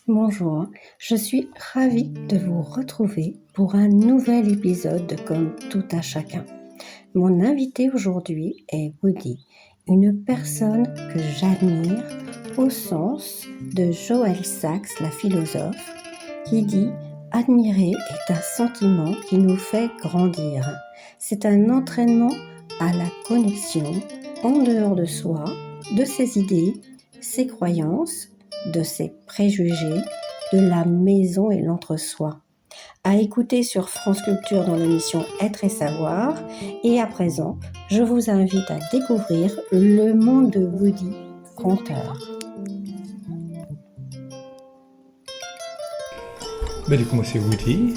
Bonjour, je suis ravie de vous retrouver pour un nouvel épisode de Comme tout à chacun. Mon invité aujourd'hui est Woody, une personne que j'admire au sens de Joël Sachs, la philosophe, qui dit « Admirer est un sentiment qui nous fait grandir. C'est un entraînement à la connexion en dehors de soi, de ses idées, ses croyances, de ses préjugés, de la maison et l'entre-soi. » À écouter sur France Culture dans l'émission Être et Savoir. Et à présent, je vous invite à découvrir le monde de Woody, conteur. Du coup, moi c'est Woody,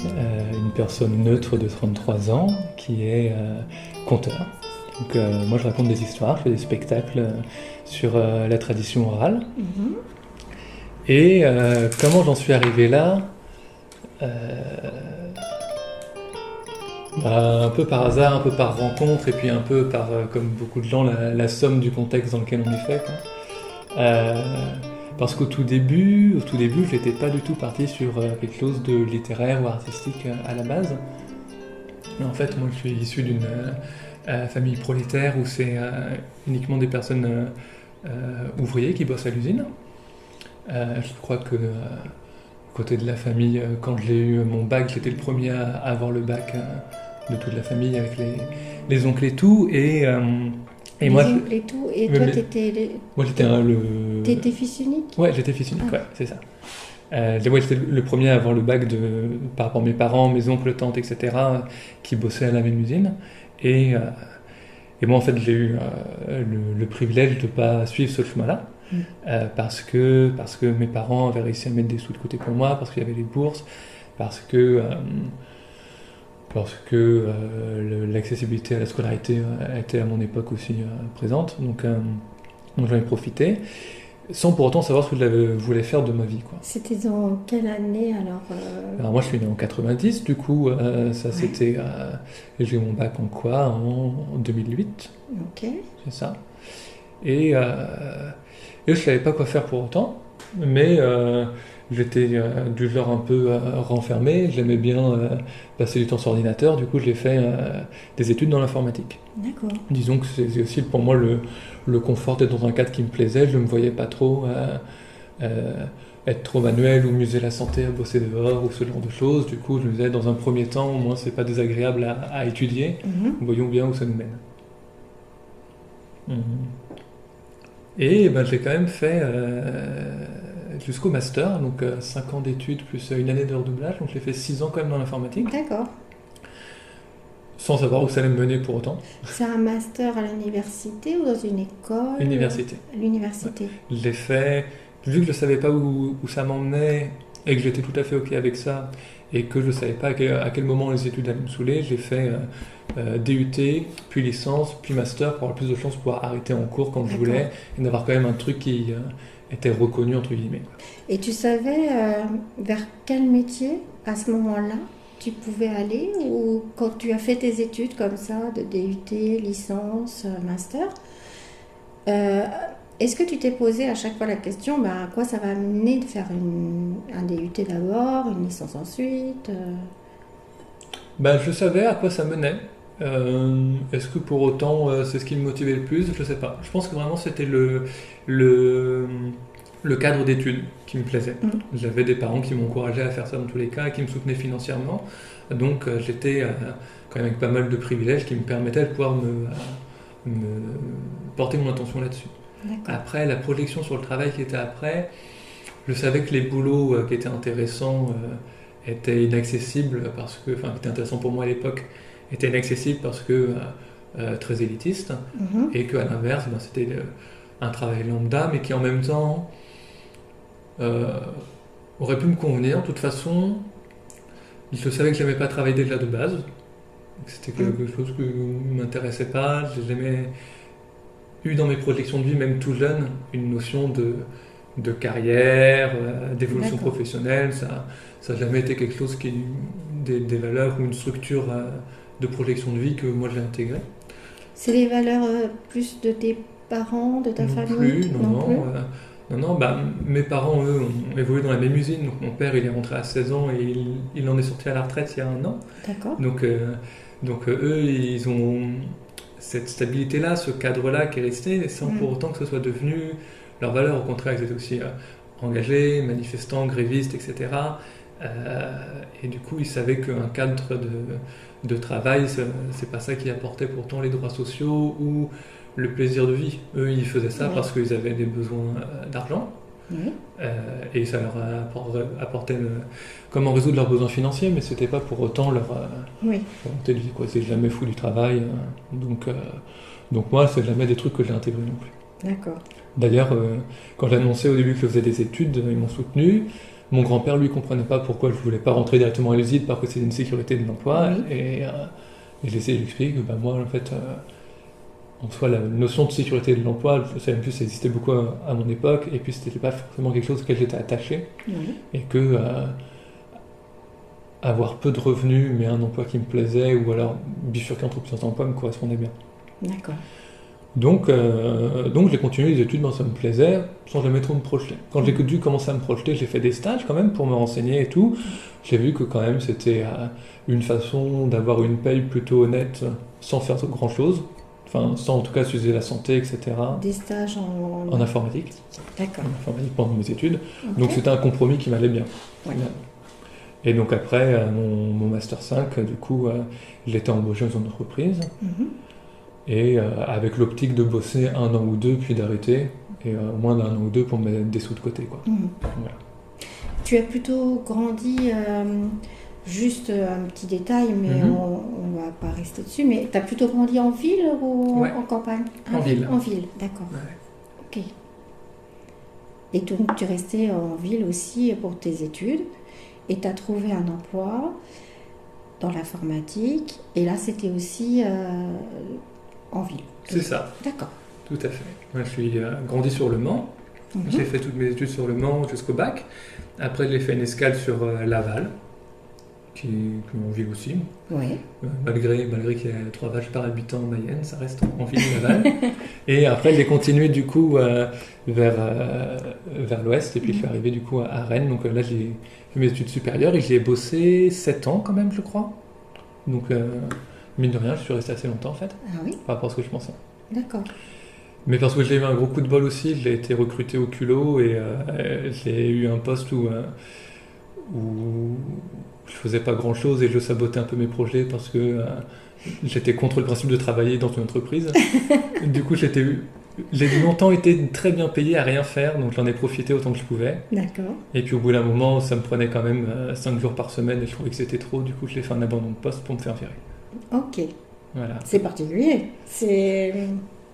une personne neutre de 33 ans qui est conteur. Donc, moi je raconte des histoires, je fais des spectacles sur la tradition orale. Et comment j'en suis arrivé là un peu par hasard, un peu par rencontre, et puis un peu par, comme beaucoup de gens, la somme du contexte dans lequel on est fait, quoi. Parce qu'au tout début, je n'étais pas du tout parti sur quelque chose de littéraire ou artistique à la base. Mais en fait, moi je suis issu d'une famille prolétaire où c'est uniquement des personnes ouvriers qui bossent à l'usine. Je crois que côté de la famille, quand j'ai eu mon bac, j'étais le premier à avoir le bac de toute la famille avec les oncles et tout. Et moi, oncles et tout. Et toi, moi, j'étais T'étais fils unique ? Ouais, j'étais fils unique, ouais, c'est ça. J'étais le premier à avoir le bac par rapport à mes parents, mes oncles, tantes, etc., qui bossaient à la même usine. Et moi, en fait, j'ai eu le privilège de ne pas suivre ce chemin-là. Parce que mes parents avaient réussi à mettre des sous de côté pour moi, parce qu'il y avait les bourses, parce que l'accessibilité à la scolarité était à mon époque aussi présente, donc j'en ai profité, sans pour autant savoir ce que je voulais faire de ma vie, quoi. C'était dans quelle année alors Alors moi je suis né en 90, du coup ça c'était... j'ai eu mon bac en quoi ? En 2008. Ok. C'est ça. Et je ne savais pas quoi faire pour autant, mais j'étais du genre un peu renfermé, j'aimais bien passer du temps sur ordinateur, du coup j'ai fait des études dans l'informatique. D'accord. Disons que c'est aussi pour moi le confort d'être dans un cadre qui me plaisait, je ne me voyais pas trop être trop manuel ou muser la santé à bosser dehors ou ce genre de choses, du coup je me disais dans un premier temps, au moins c'est pas désagréable à étudier, voyons bien où ça nous mène. Et j'ai quand même fait jusqu'au master, donc 5 ans d'études plus une année de redoublage, donc j'ai fait 6 ans quand même dans l'informatique. D'accord. Sans savoir où ça allait me mener pour autant. C'est un master à l'université ou dans une école ? Université. L'université. Ouais. Je l'ai fait, vu que je ne savais pas où ça m'emmenait et que j'étais tout à fait ok avec ça et que je ne savais pas à quel moment les études allaient me saouler, j'ai fait DUT, puis licence, puis master pour avoir plus de chances de pouvoir arrêter en cours quand je voulais et d'avoir quand même un truc qui était reconnu entre guillemets. Et tu savais vers quel métier à ce moment-là tu pouvais aller, ou quand tu as fait tes études comme ça, de DUT, licence, master, est-ce que tu t'es posé à chaque fois la question, à quoi ça va mener de faire un DUT d'abord, une licence ensuite Je savais à quoi ça menait. Est-ce que pour autant c'est ce qui me motivait le plus ? Je sais pas. Je pense que vraiment c'était le cadre d'études qui me plaisait. J'avais des parents qui m'encourageaient à faire ça dans tous les cas, qui me soutenaient financièrement. Donc j'étais quand même avec pas mal de privilèges qui me permettaient de pouvoir me porter mon attention là-dessus. D'accord. Après, la projection sur le travail qui était après, je savais que les boulots qui étaient intéressants étaient inaccessibles parce que, enfin, qui étaient intéressants pour moi à l'époque, étaient inaccessibles parce que très élitistes, et qu'à l'inverse, c'était un travail lambda, mais qui en même temps aurait pu me convenir. De toute façon, je savais que je n'aimais pas travailler déjà de base. C'était quelque chose qui ne m'intéressait pas. J'ai jamais eu dans mes projections de vie, même tout jeune, une notion de carrière, d'évolution professionnelle. Ça n'a jamais été quelque chose qui des valeurs ou une structure de projection de vie que moi j'ai intégrée. C'est les valeurs plus de tes parents, de ta famille ? Non. Non, bah, mes parents, eux, ont évolué dans la même usine. Donc mon père, il est rentré à 16 ans et il en est sorti à la retraite il y a 1 an. D'accord. Donc eux, ils ont cette stabilité-là, ce cadre-là qui est resté, sans pour autant que ce soit devenu leur valeur. Au contraire, ils étaient aussi engagés, manifestants, grévistes, etc. Et du coup, ils savaient qu'un cadre de travail, c'est pas ça qui apportait pourtant les droits sociaux ou le plaisir de vie. Eux, ils faisaient ça parce qu'ils avaient des besoins d'argent. Oui. Et ça leur apportait comment résoudre leurs besoins financiers, mais c'était pas pour autant leur volonté de vie, quoi. C'est jamais fou du travail. Donc moi, c'est jamais des trucs que j'ai intégrés non plus. D'accord. D'ailleurs, quand j'ai annoncé au début que je faisais des études, ils m'ont soutenu. Mon grand-père, lui, comprenait pas pourquoi je voulais pas rentrer directement à l'usine parce que c'est une sécurité de l'emploi. Et j'ai essayé de lui expliquer que bah, moi, en fait, en soi, la notion de sécurité de l'emploi, je savais même plus, ça existait beaucoup à mon époque, et puis c'était pas forcément quelque chose auquel j'étais attaché, et que avoir peu de revenus, mais un emploi qui me plaisait, ou alors bifurquer entre plusieurs emplois me correspondait bien. D'accord. Donc j'ai continué les études, ça me plaisait, sans jamais trop me projeter. Quand j'ai dû commencer à me projeter, j'ai fait des stages quand même pour me renseigner et tout. J'ai vu que quand même c'était une façon d'avoir une paye plutôt honnête, sans faire grand chose. Enfin, sans en tout cas s'user la santé, etc. Des stages en informatique. D'accord. En informatique pendant mes études. Okay. Donc c'était un compromis qui m'allait bien. Ouais. Et donc après mon Master 5, du coup, j'ai été embauché dans une entreprise. Et avec l'optique de bosser 1 an ou 2, puis d'arrêter. Et moins d'1 an ou 2 pour me mettre des sous de côté, quoi. Voilà. Tu as plutôt grandi... Juste un petit détail, mais on ne va pas rester dessus. Mais tu as plutôt grandi en ville ou en campagne? En ville. En ville, d'accord. Ok. Et donc, tu restais en ville aussi pour tes études. Et tu as trouvé un emploi dans l'informatique. Et là, c'était aussi en ville. C'est ça. D'accord. Tout à fait. Moi, je suis grandi sur Le Mans. J'ai fait toutes mes études sur Le Mans jusqu'au bac. Après, j'ai fait une escale sur Laval. Qui est en ville aussi. Oui. Malgré qu'il y a 3 vaches par habitant en Mayenne, ça reste en ville Laval. Et après, j'ai continué du coup vers l'ouest, et puis je suis arrivé du coup à Rennes. Donc là, j'ai fait mes études supérieures et j'y ai bossé 7 ans quand même, je crois. Donc, mine de rien, je suis resté assez longtemps en fait. Ah oui. Par rapport à ce que je pensais. D'accord. Mais parce que j'ai eu un gros coup de bol aussi, j'ai été recruté au culot et j'ai eu un poste où je faisais pas grand chose et je sabotais un peu mes projets parce que j'étais contre le principe de travailler dans une entreprise. Du coup, j'ai longtemps été très bien payé à rien faire, donc j'en ai profité autant que je pouvais. D'accord. Et puis au bout d'un moment, ça me prenait quand même 5 jours par semaine et je trouvais que c'était trop, du coup, j'ai fait un abandon de poste pour me faire virer. Ok. Voilà. C'est particulier. Mais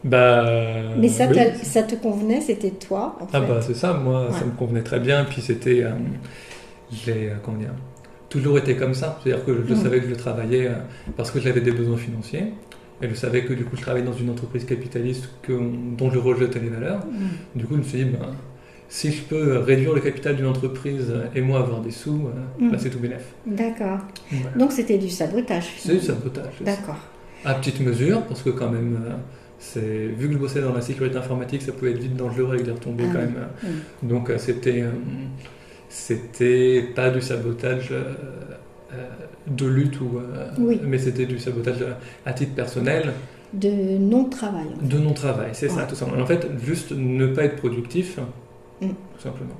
oui. Ça te convenait, c'était toi en fait. C'est ça, moi ça me convenait très bien, puis c'était... comment dire, toujours été comme ça, c'est-à-dire que je savais que je travaillais parce que j'avais des besoins financiers, et je savais que du coup je travaillais dans une entreprise capitaliste dont je rejetais les valeurs. Du coup je me suis dit, si je peux réduire le capital d'une entreprise et moi avoir des sous, c'est tout bénef. D'accord. Voilà. Donc c'était du sabotage finalement. C'est du sabotage. D'accord. À petite mesure, parce que quand même, vu que je bossais dans la sécurité informatique, ça pouvait être vite dangereux avec des retombées quand même. Donc c'était pas du sabotage de lutte, mais c'était du sabotage à titre personnel. De non-travail. De non-travail, c'est ça, tout simplement. En fait, juste ne pas être productif, tout simplement.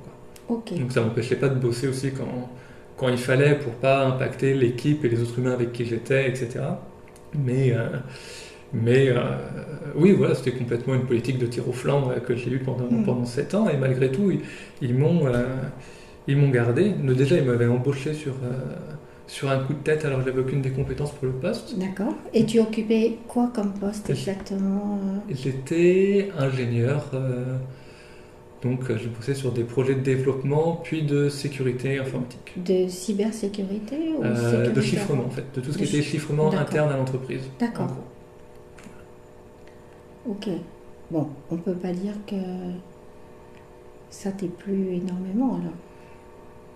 Okay. Donc ça m'empêchait pas de bosser aussi quand il fallait pour pas impacter l'équipe et les autres humains avec qui j'étais, etc. Mais oui, voilà, c'était complètement une politique de tir au flanc que j'ai eue pendant 7 ans, et malgré tout, ils m'ont gardé. Déjà, ils m'avaient embauché sur un coup de tête alors que j'avais aucune des compétences pour le poste. D'accord. Et tu occupais quoi comme poste exactement? J'étais ingénieur, donc je bossais sur des projets de développement puis de sécurité informatique. De cybersécurité ou de chiffrement en fait, de tout ce qui était chiffrement interne à l'entreprise. D'accord. Ok. Bon, on peut pas dire que ça t'est plu énormément alors.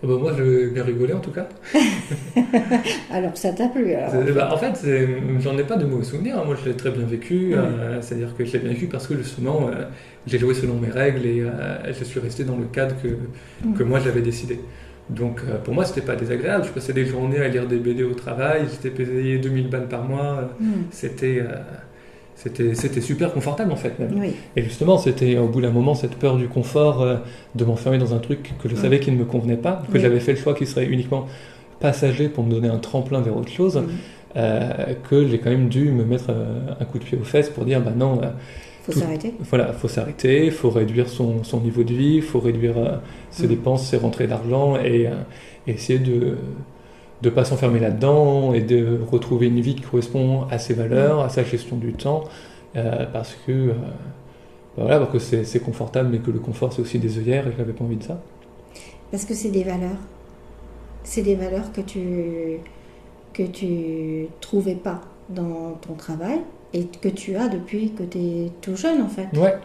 Bon, moi, j'ai bien rigolé en tout cas. Alors, ça t'a plu alors? En fait, j'en ai pas de mauvais souvenirs. Moi, je l'ai très bien vécu. C'est-à-dire que je l'ai bien vécu parce que justement, j'ai joué selon mes règles et je suis resté dans le cadre que moi j'avais décidé. Donc, pour moi, c'était pas désagréable. Je passais des journées à lire des BD au travail. J'étais payé 2000 balles par mois. C'était super confortable en fait même. Oui. Et justement, c'était au bout d'un moment cette peur du confort, de m'enfermer dans un truc que je savais qui ne me convenait pas, que j'avais fait le choix qui serait uniquement passager pour me donner un tremplin vers autre chose, que j'ai quand même dû me mettre un coup de pied aux fesses pour dire bah non, faut s'arrêter. Voilà, faut s'arrêter, faut réduire son niveau de vie, faut réduire ses dépenses, ses rentrées d'argent et essayer de ne pas s'enfermer là-dedans et de retrouver une vie qui correspond à ses valeurs, à sa gestion du temps, parce que voilà, parce que c'est confortable, mais que le confort c'est aussi des œillères et je n'avais pas envie de ça. Parce que c'est des valeurs. C'est des valeurs que tu trouvais pas dans ton travail et que tu as depuis que tu es tout jeune en fait. Ouais.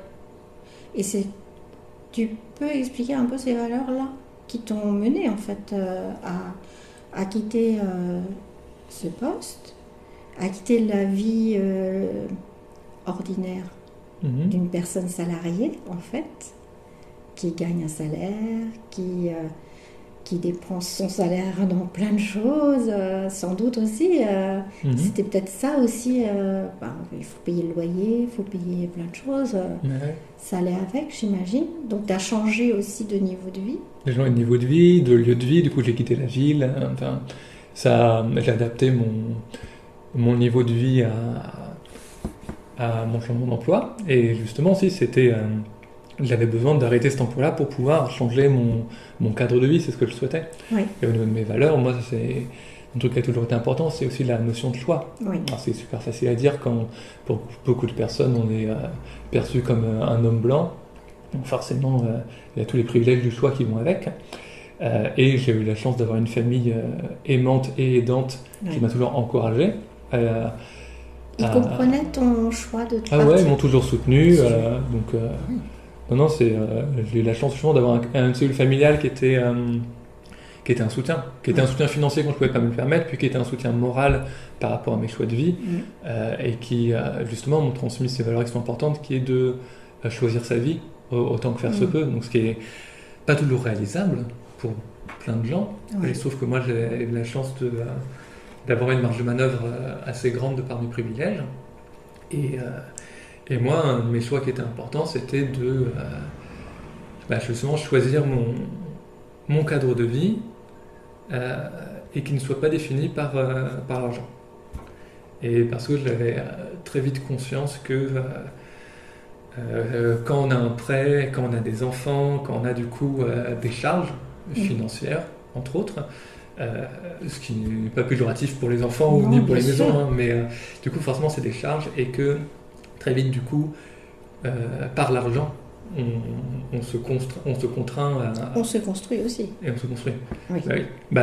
Et tu peux expliquer un peu ces valeurs-là qui t'ont mené en fait à quitter ce poste, à quitter la vie ordinaire d'une personne salariée en fait, qui gagne un salaire, qui dépense son salaire dans plein de choses, sans doute aussi. C'était peut-être ça aussi. Il faut payer le loyer, il faut payer plein de choses. Ça allait avec, j'imagine. Donc, tu as changé aussi de niveau de vie. J'ai changé de niveau de vie, de lieu de vie. Du coup, j'ai quitté la ville. Enfin, j'ai adapté mon niveau de vie à mon changement d'emploi. Et justement, aussi, j'avais besoin d'arrêter cet emploi-là pour pouvoir changer mon cadre de vie, c'est ce que je souhaitais. Oui. Et au niveau de mes valeurs, moi, c'est un truc qui a toujours été important, c'est aussi la notion de choix. Oui. Alors, c'est super facile à dire quand, pour beaucoup de personnes, on est perçu comme un homme blanc. Donc forcément, il y a tous les privilèges du choix qui vont avec. Et j'ai eu la chance d'avoir une famille aimante et aidante qui m'a toujours encouragé. Ils comprenaient ton choix de partir. Ah ouais, ils m'ont toujours soutenu. Non, j'ai eu la chance justement d'avoir une cellule familiale qui était un soutien, un soutien financier quand je ne pouvais pas me le permettre, puis qui était un soutien moral par rapport à mes choix de vie, et qui justement m'ont transmis ces valeurs qui sont importantes, qui est de choisir sa vie autant que faire se peut. Donc ce qui est pas toujours réalisable pour plein de gens, sauf que moi j'ai eu la chance d'avoir une marge de manœuvre assez grande de par mes privilèges. Et moi, un de mes choix qui était important, c'était de justement choisir mon cadre de vie et qui ne soit pas défini par l'argent. Et parce que j'avais très vite conscience que quand on a un prêt, quand on a des enfants, quand on a du coup des charges financières, entre autres, ce qui n'est pas péjoratif pour les enfants ni pour les maisons, mais du coup forcément c'est des charges et que très vite du coup par l'argent on se contraint à... On se construit aussi. Et on se construit. Oui.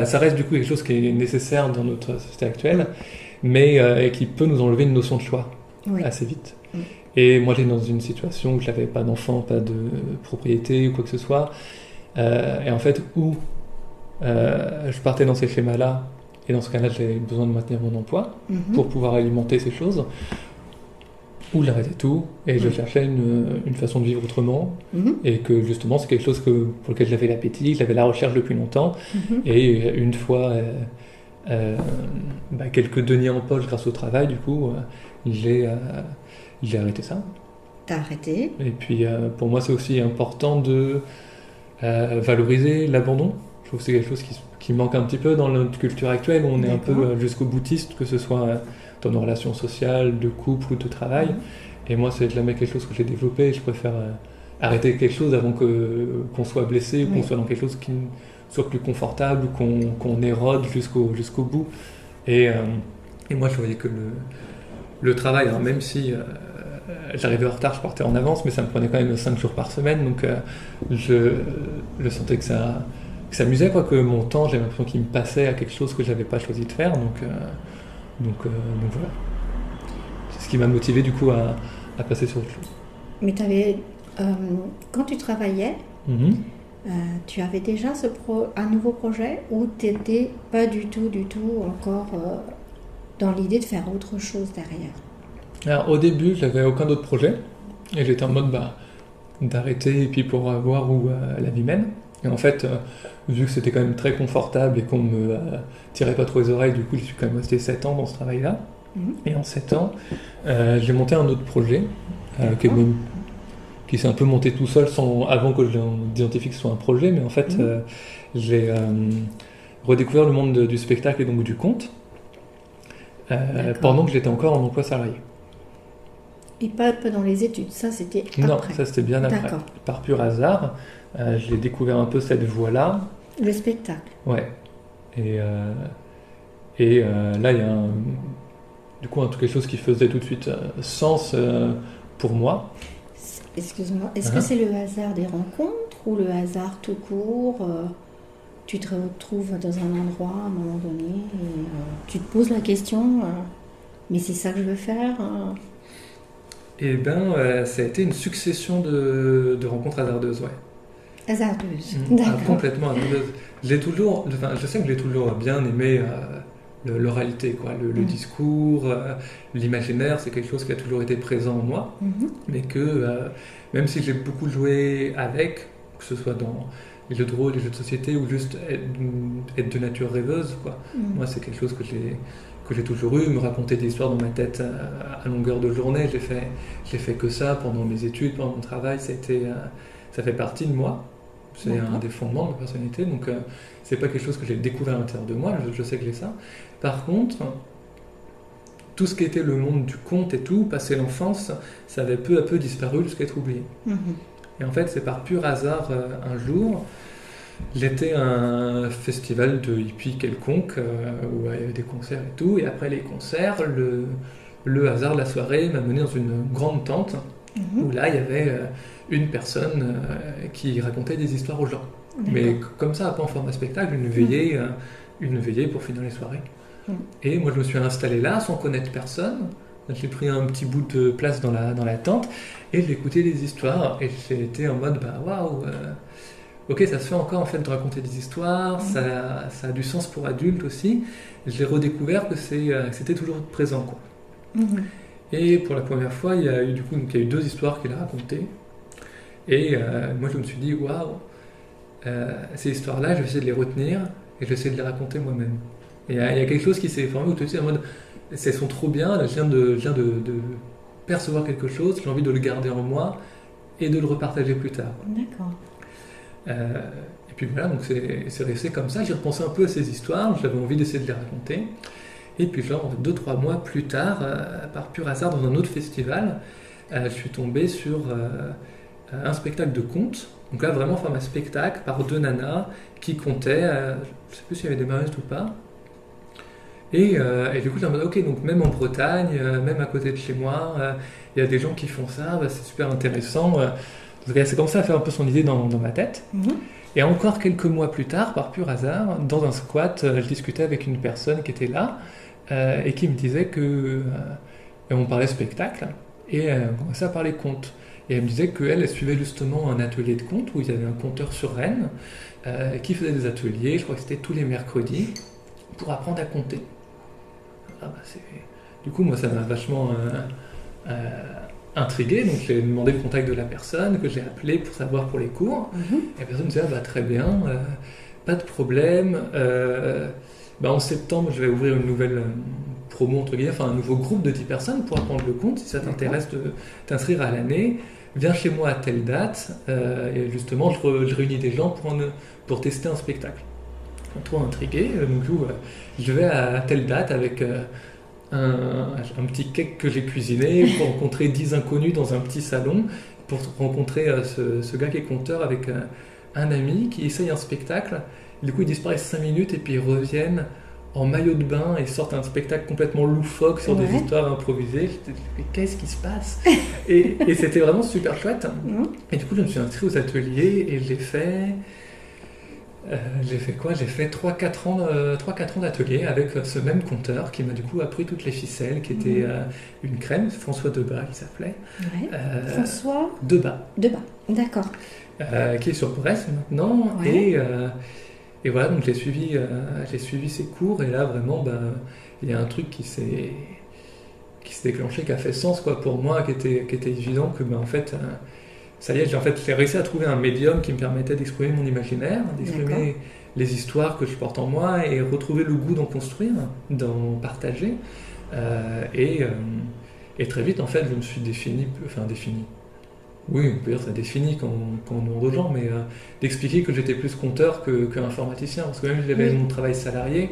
Ça reste du coup quelque chose qui est nécessaire dans notre société actuelle, mais qui peut nous enlever une notion de choix assez vite. Et moi j'étais dans une situation où je n'avais pas d'enfant, pas de propriété ou quoi que ce soit, et en fait je partais dans ces schémas-là, et dans ce cas-là, j'avais besoin de maintenir mon emploi pour pouvoir alimenter ces choses, ou j'arrêtais tout, et je cherchais une façon de vivre autrement, et que justement, c'est quelque chose pour lequel j'avais l'appétit, j'avais la recherche depuis longtemps, et une fois quelques deniers en poche grâce au travail, du coup, j'ai arrêté ça. T'as arrêté. Et puis, pour moi, c'est aussi important de valoriser l'abandon. Je trouve que c'est quelque chose qui manque un petit peu dans notre culture actuelle, où on est un peu jusqu'au boutiste, que ce soit dans nos relations sociales, de couple ou de travail. Et moi, c'est jamais quelque chose que j'ai développé. Je préfère arrêter quelque chose avant qu'on soit blessé, ou qu'on soit dans quelque chose qui soit plus confortable, ou qu'on érode jusqu'au bout. Et moi, je voyais que le travail, alors même si j'arrivais en retard, je partais en avance, mais ça me prenait quand même 5 jours par semaine, donc je sentais que ça m'amusait, que mon temps, j'avais l'impression qu'il me passait à quelque chose que je n'avais pas choisi de faire, donc voilà. C'est ce qui m'a motivé du coup à passer sur autre chose. Mais quand tu travaillais, Tu avais déjà un nouveau projet ou tu n'étais pas du tout encore dans l'idée de faire autre chose derrière? Alors, au début, j'avais aucun autre projet et j'étais en mode d'arrêter et puis pour voir où la vie mène. Et en fait, vu que c'était quand même très confortable et qu'on me tirait pas trop les oreilles, du coup, je suis quand même resté 7 ans dans ce travail-là. Et en 7 ans, j'ai monté un autre projet qui s'est un peu monté tout seul avant que je l'identifie que ce soit un projet, mais en fait, j'ai redécouvert le monde du spectacle et donc du conte pendant que j'étais encore en emploi salarié. Et pas dans les études, ça c'était après? Non, ça c'était bien après. D'accord. Par pur hasard, j'ai découvert un peu cette voie-là. Le spectacle. Ouais. Et là, il y a quelque chose qui faisait tout de suite sens pour moi. Excuse-moi, est-ce que c'est le hasard des rencontres ou le hasard tout court? Tu te retrouves dans un endroit à un moment donné et tu te poses la question, mais c'est ça que je veux faire? Eh bien, ça a été une succession de rencontres hasardeuses, ouais. Hasardeuse, d'accord. Complètement hasardeuses. Je sais que j'ai toujours bien aimé l'oralité, quoi, le discours, l'imaginaire, c'est quelque chose qui a toujours été présent en moi, mais que même si j'ai beaucoup joué avec, que ce soit dans les jeux de rôle, les jeux de société ou juste être de nature rêveuse, quoi. Moi, c'est quelque chose que j'ai toujours eu, me raconter des histoires dans ma tête à longueur de journée. J'ai fait que ça pendant mes études, pendant mon travail. Ça fait partie de moi. C'est un des fondements de ma personnalité. Donc, c'est pas quelque chose que j'ai découvert à l'intérieur de moi. Je sais que j'ai ça. Par contre, tout ce qui était le monde du conte et tout, passé l'enfance, ça avait peu à peu disparu jusqu'à être oublié. Et en fait, c'est par pur hasard, un jour, j'étais à un festival de hippie quelconque, où il y avait des concerts et tout, et après les concerts, le hasard de la soirée m'a mené dans une grande tente, où là, il y avait une personne qui racontait des histoires aux gens. Mais comme ça, pas en format spectacle, une veillée pour finir les soirées. Et moi, je me suis installé là, sans connaître personne. J'ai pris un petit bout de place dans la tente, et j'ai écouté des histoires, et j'ai été en mode, waouh, ok, ça se fait encore en fait de raconter des histoires, ça a du sens pour adultes aussi. J'ai redécouvert que c'était toujours présent, quoi. Et pour la première fois, il y a eu 2 histoires qu'il a racontées. Et moi, je me suis dit, waouh, ces histoires-là, je vais essayer de les retenir et je vais essayer de les raconter moi-même. Et il y a quelque chose qui s'est formé où tu te dis en mode, elles sont trop bien, là, je viens de percevoir quelque chose, j'ai envie de le garder en moi et de le repartager plus tard. D'accord. Et puis voilà, donc c'est resté comme ça. J'ai repensé un peu à ces histoires, j'avais envie d'essayer de les raconter. Et puis genre 2-3 mois plus tard, par pur hasard, dans un autre festival, je suis tombé sur un spectacle de contes. Donc là, vraiment format spectacle, par 2 nanas qui contaient, je ne sais plus s'il y avait des maristes ou pas. Et du coup, j'ai dit, ok, donc même en Bretagne, même à côté de chez moi, il y a des gens qui font ça, c'est super intéressant. C'est comme ça à faire un peu son idée dans ma tête. Et encore quelques mois plus tard, par pur hasard, dans un squat, je discutais avec une personne qui était là et qui me disait que on parlait spectacle et on commençait à parler contes. Et elle me disait qu'elle suivait justement un atelier de contes où il y avait un conteur sur Rennes qui faisait des ateliers, je crois que c'était tous les mercredis, pour apprendre à compter. Du coup, moi, ça m'a vachement intrigué, donc j'ai demandé le contact de la personne, que j'ai appelé pour savoir pour les cours. Et la personne me disait, très bien, pas de problème. En septembre, je vais ouvrir une nouvelle promo, entre guillemets, un nouveau groupe de 10 personnes pour apprendre le compte. Si ça t'intéresse de t'inscrire à l'année, viens chez moi à telle date. Et justement, je réunis des gens pour tester un spectacle. Trop intrigué, donc je vais à telle date avec un petit cake que j'ai cuisiné pour rencontrer 10 inconnus dans un petit salon, pour rencontrer ce gars qui est conteur avec un ami qui essaye un spectacle. Du coup, ils disparaissent 5 minutes et puis ils reviennent en maillot de bain et sortent un spectacle complètement loufoque sur des histoires improvisées. J'étais dit, mais qu'est-ce qui se passe? et c'était vraiment super chouette. Et du coup, je me suis inscrit aux ateliers et je l'ai fait J'ai fait quoi? J'ai fait 3-4 ans d'atelier avec ce même conteur qui m'a du coup appris toutes les ficelles, qui était une crème, François Debat il s'appelait. Ouais. François Debat. Debat, d'accord. Qui est sur Brest maintenant. Ouais. Et voilà, donc j'ai suivi ses cours et là vraiment, il y a un truc qui s'est déclenché, qui a fait sens quoi, pour moi, qui était évident que en fait, ça y est, j'ai réussi à trouver un médium qui me permettait d'exprimer mon imaginaire, d'exprimer les histoires que je porte en moi et retrouver le goût d'en construire, d'en partager. Et très vite, en fait, je me suis défini. Oui, on peut dire que ça définit quand on demande aux gens, mais d'expliquer que j'étais plus conteur que informaticien, parce que même si j'avais mon travail salarié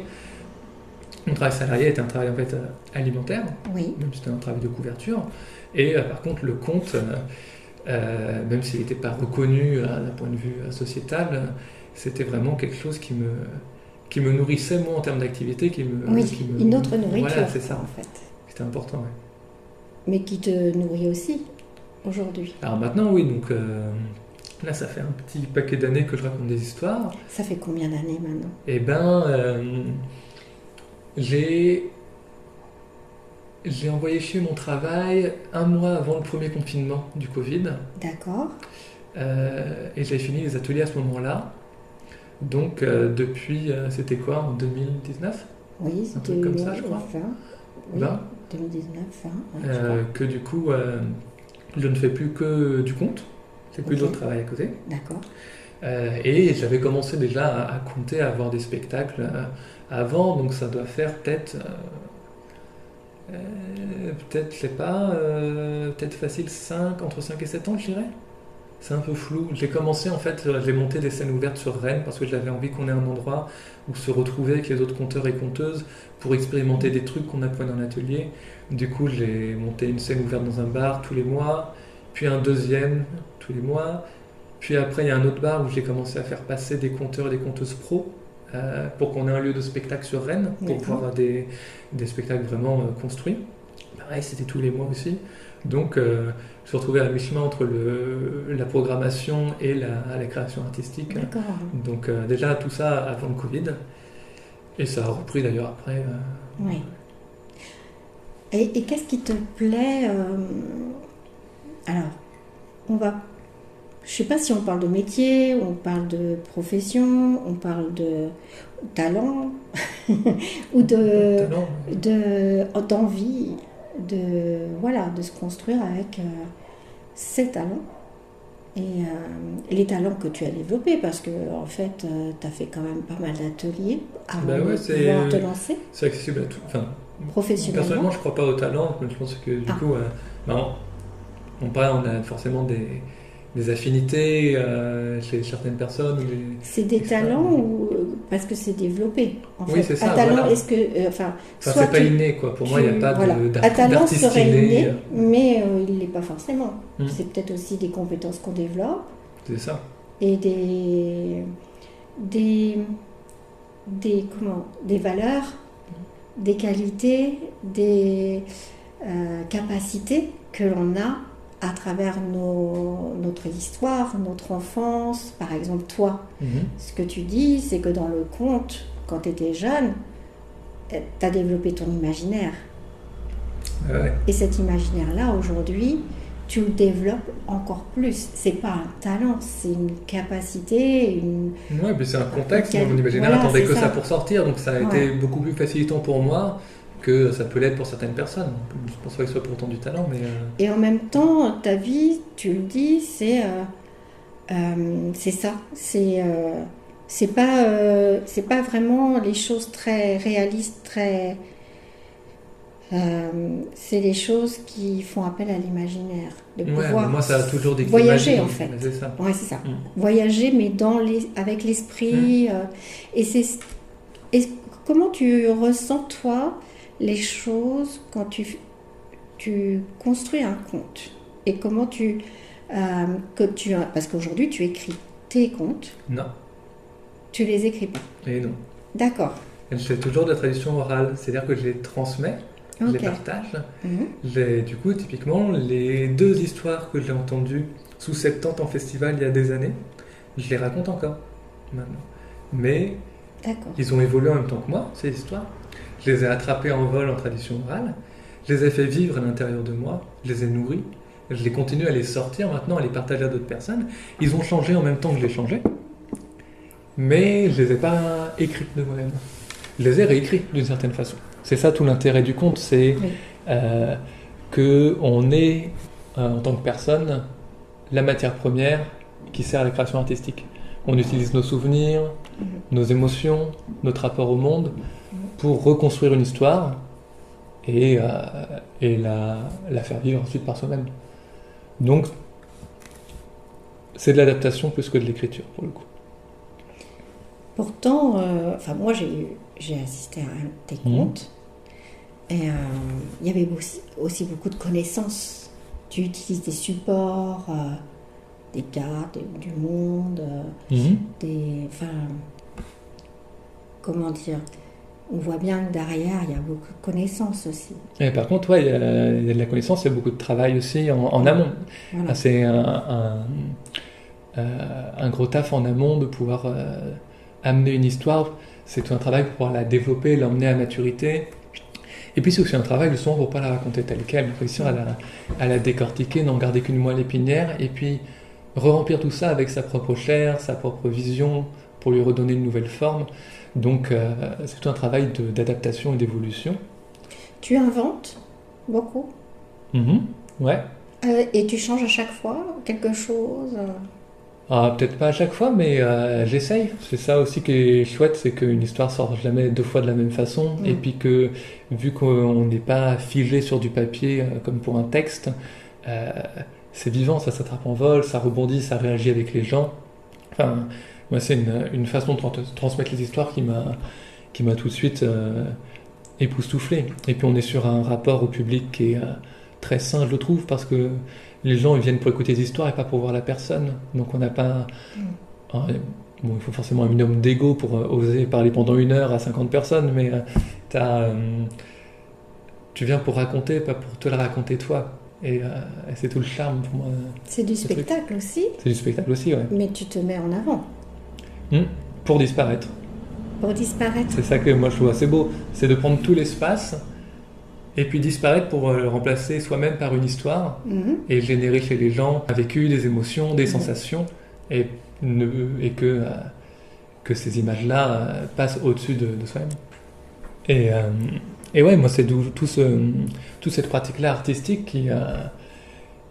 était un travail en fait alimentaire, Oui. même si c'était un travail de couverture, et par contre le compte, même s'il n'était pas reconnu d'un point de vue sociétal, c'était vraiment quelque chose qui me nourrissait moi en termes d'activité, une autre nourriture, voilà, c'est ça en fait. C'était important, ouais. Mais qui te nourrit aussi aujourd'hui. Alors maintenant, oui, donc là, ça fait un petit paquet d'années que je raconte des histoires. Ça fait combien d'années maintenant? Eh ben, j'ai envoyé chier mon travail un mois avant le premier confinement du Covid. D'accord. Et j'ai fini les ateliers à ce moment-là. Donc depuis, c'était quoi, en 2019? Oui, Un c'était truc comme ça, je crois. 20. Oui, 20. 2019, 20. Ouais, Que du coup, je ne fais plus que du compte. C'est plus d'autres travail à côté. D'accord. Et j'avais commencé déjà à compter, à avoir des spectacles avant, donc ça doit faire peut-être, je sais pas, peut-être facile entre 5 et 7 ans, je dirais. C'est un peu flou. J'ai commencé en fait, j'ai monté des scènes ouvertes sur Rennes parce que j'avais envie qu'on ait un endroit où se retrouver avec les autres conteurs et conteuses pour expérimenter des trucs qu'on apprenait en atelier. Du coup, j'ai monté une scène ouverte dans un bar tous les mois, puis un deuxième tous les mois. Puis après, il y a un autre bar où j'ai commencé à faire passer des conteurs et des conteuses pro pour qu'on ait un lieu de spectacle sur Rennes, pour pouvoir avoir des spectacles vraiment construits. Pareil, c'était tous les mois aussi. Donc, je me suis retrouvé à mi-chemin entre la programmation et la création artistique. D'accord. Donc, déjà, tout ça avant le Covid. Et ça a repris d'ailleurs après. Oui. Et qu'est-ce qui te plaît Alors, je sais pas si on parle de métier, on parle de profession, on parle de talent ou d'envie de se construire avec ses talents et les talents que tu as développés, parce que en fait tu as fait quand même pas mal d'ateliers avant de pouvoir te lancer. C'est accessible à tout. Enfin, professionnellement. Personnellement, je crois pas au talent, mais je pense que du coup, on a forcément des affinités chez certaines personnes. C'est des talents ou parce que c'est développé en fait. C'est ça. Un talent, voilà. Est-ce que c'est pas inné quoi. Pour moi, il n'y a pas un talent serait inné, inné, mais il l'est pas forcément. C'est peut-être aussi des compétences qu'on développe. C'est ça. Et des valeurs, des qualités, des capacités que l'on a à travers notre histoire, notre enfance. Par exemple, toi, ce que tu dis, c'est que dans le conte, quand tu étais jeune, tu as développé ton imaginaire. Ouais. Et cet imaginaire-là, aujourd'hui, tu le développes encore plus. C'est pas un talent, c'est une capacité, Ouais, mais c'est un contexte. Mon imaginaire n'attendait que ça pour sortir, donc ça a été beaucoup plus facilitant pour moi que ça peut l'être pour certaines personnes. Je pense pas que ce soit pourtant du talent, mais... Et en même temps, ta vie, tu le dis, c'est ça. C'est pas vraiment les choses très réalistes, c'est des choses qui font appel à l'imaginaire. De pouvoir moi, ça a toujours des voyager, en fait. C'est ça. Ouais, c'est ça. Voyager, mais avec l'esprit. Et comment tu ressens, toi, les choses quand tu construis un conte? Et comment parce qu'aujourd'hui, tu écris tes contes. Non. Tu les écris pas. Et non. D'accord. Je fais toujours de la tradition orale, c'est-à-dire que je les transmets. Je les partage. Du coup, typiquement, les 2 histoires que j'ai entendues sous cette tente en festival il y a des années, je les raconte encore maintenant. mais D'accord. ils ont évolué en même temps que moi, ces histoires. Je les ai attrapés en vol en tradition orale, je les ai fait vivre à l'intérieur de moi, je les ai nourris, je les continue à les sortir maintenant, à les partager à d'autres personnes. Ils ont changé en même temps que je les changé, mais je les ai pas écrits de moi-même. Je les ai réécrits d'une certaine façon. C'est ça tout l'intérêt du conte, c'est qu'on est, en tant que personne, la matière première qui sert à la création artistique. On utilise nos souvenirs, nos émotions, notre rapport au monde pour reconstruire une histoire et la faire vivre ensuite par soi-même. Donc, c'est de l'adaptation plus que de l'écriture, pour le coup. Pourtant, moi j'ai assisté à un de tes contes et il y avait aussi beaucoup de connaissances. Tu utilises des supports, des cartes du monde, comment dire, on voit bien que derrière il y a beaucoup de connaissances aussi. Et par contre, il y a de la connaissance, il y a beaucoup de travail aussi en amont. Voilà. C'est un gros taf en amont de pouvoir amener une histoire. C'est tout un travail pour pouvoir la développer, l'emmener à maturité. Et puis c'est aussi un travail justement pour ne pas la raconter telle qu'elle, réussir à la décortiquer, n'en garder qu'une moelle épinière, et puis re-remplir tout ça avec sa propre chair, sa propre vision, pour lui redonner une nouvelle forme. Donc c'est tout un travail d'adaptation et d'évolution. Tu inventes beaucoup Ouais. Et tu changes à chaque fois quelque chose Peut-être pas à chaque fois, mais j'essaye. C'est ça aussi qui est chouette, c'est qu'une histoire sort jamais deux fois de la même façon, et puis que vu qu'on n'est pas figé sur du papier comme pour un texte, c'est vivant, ça s'attrape en vol, ça rebondit, ça réagit avec les gens. Enfin, moi c'est une façon de transmettre les histoires qui m'a tout de suite époustouflé. Et puis on est sur un rapport au public qui est très sain, je le trouve, parce que les gens ils viennent pour écouter des histoires et pas pour voir la personne. Donc on n'a pas... il faut forcément un minimum d'ego pour oser parler pendant 1 heure à 50 personnes, mais tu viens pour raconter, pas pour te la raconter toi. Et c'est tout le charme pour moi. C'est du spectacle aussi. C'est du spectacle aussi, ouais. Mais tu te mets en avant. Pour disparaître. Pour disparaître. C'est ça que moi je trouve assez beau. C'est de prendre tout l'espace et puis disparaître pour le remplacer soi-même par une histoire et générer chez les gens un vécu, des émotions, des sensations et que ces images-là passent au-dessus de soi-même. Et ouais, moi c'est toute cette pratique-là artistique qui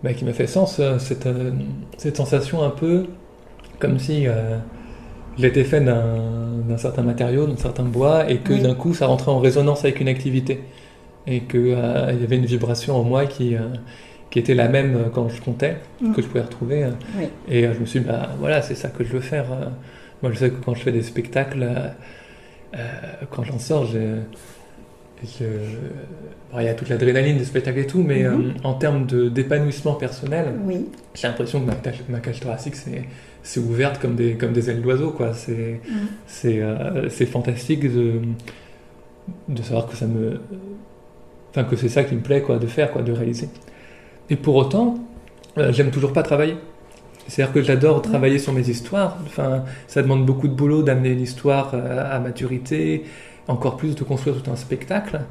m'a fait sens, cette sensation un peu comme si j'étais fait d'un certain matériau, d'un certain bois, et que d'un coup ça rentrait en résonance avec une activité. Et qu'il y avait une vibration en moi qui était la même quand je comptais, que je pouvais retrouver. Et je me suis dit, voilà, c'est ça que je veux faire. Moi je sais que quand je fais des spectacles, quand j'en sors, il y a toute l'adrénaline des spectacles et tout, mais en termes d'épanouissement personnel, j'ai l'impression que ma cage thoracique c'est ouverte comme des ailes d'oiseau, quoi. C'est fantastique de savoir que que c'est ça qui me plaît, quoi, de faire, quoi, de réaliser. Et pour autant, j'aime toujours pas travailler. C'est-à-dire que j'adore travailler sur mes histoires. Enfin, ça demande beaucoup de boulot d'amener une histoire à maturité, encore plus de construire tout un spectacle,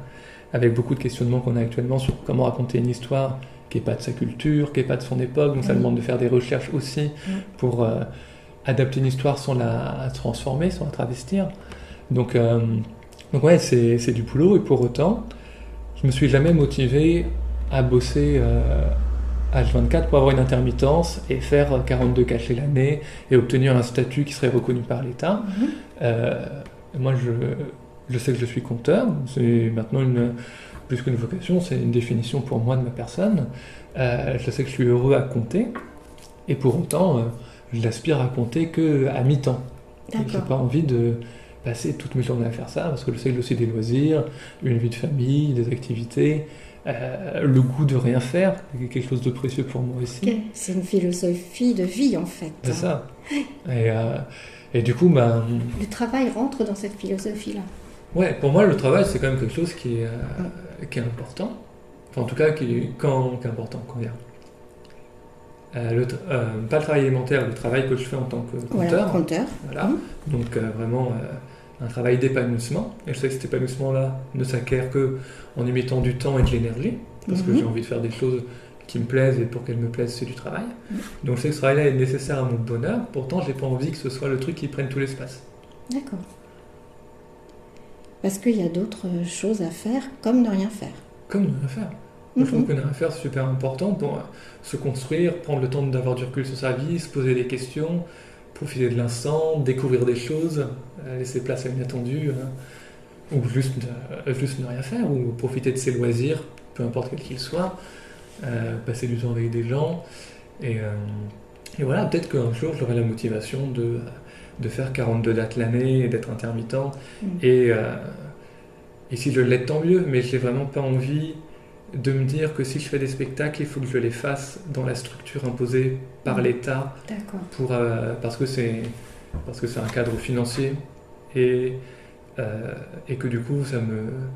avec beaucoup de questionnements qu'on a actuellement sur comment raconter une histoire qui n'est pas de sa culture, qui n'est pas de son époque. Donc ça demande de faire des recherches aussi pour adapter une histoire sans la transformer, sans la travestir. Donc ouais, c'est du boulot, et pour autant, je me suis jamais motivé à bosser H24 pour avoir une intermittence et faire 42 cachets l'année et obtenir un statut qui serait reconnu par l'État. Moi, je sais que je suis conteur, c'est maintenant plus qu'une vocation, c'est une définition pour moi de ma personne. Je sais que je suis heureux à compter, et pour autant, je l'aspire à compter qu'à mi-temps. Je n'ai pas envie de passer toutes mes journées à faire ça, parce que je sais que j'ai aussi des loisirs, une vie de famille, des activités, le goût de rien faire, c'est quelque chose de précieux pour moi aussi. C'est une philosophie de vie, en fait. C'est ça. Et du coup, le travail rentre dans cette philosophie-là. Ouais, pour moi, le travail, c'est quand même quelque chose qui est important. Enfin, en tout cas, qui est important, comment dire. pas le travail alimentaire, le travail que je fais en tant que compteur. Voilà, compteur. Voilà. Donc vraiment un travail d'épanouissement. Et je sais que cet épanouissement-là ne s'acquiert que en y mettant du temps et de l'énergie, parce que j'ai envie de faire des choses qui me plaisent, et pour qu'elles me plaisent, c'est du travail. Donc je sais que ce travail-là est nécessaire à mon bonheur, pourtant j'ai pas envie que ce soit le truc qui prenne tout l'espace. D'accord. Parce qu'il y a d'autres choses à faire, comme ne rien faire. Comme ne rien faire. Je trouve que ne rien faire, c'est super important pour se construire, prendre le temps d'avoir du recul sur sa vie, se poser des questions, profiter de l'instant, découvrir des choses, laisser place à l'inattendu, ou juste ne rien faire, ou profiter de ses loisirs, peu importe quel qu'il soit, passer du temps avec des gens, et voilà, peut-être qu'un jour j'aurai la motivation de faire 42 dates l'année et d'être intermittent, et si je l'ai, tant mieux, mais j'ai vraiment pas envie de me dire que si je fais des spectacles, il faut que je les fasse dans la structure imposée par l'État, parce que c'est un cadre financier, et que du coup ça me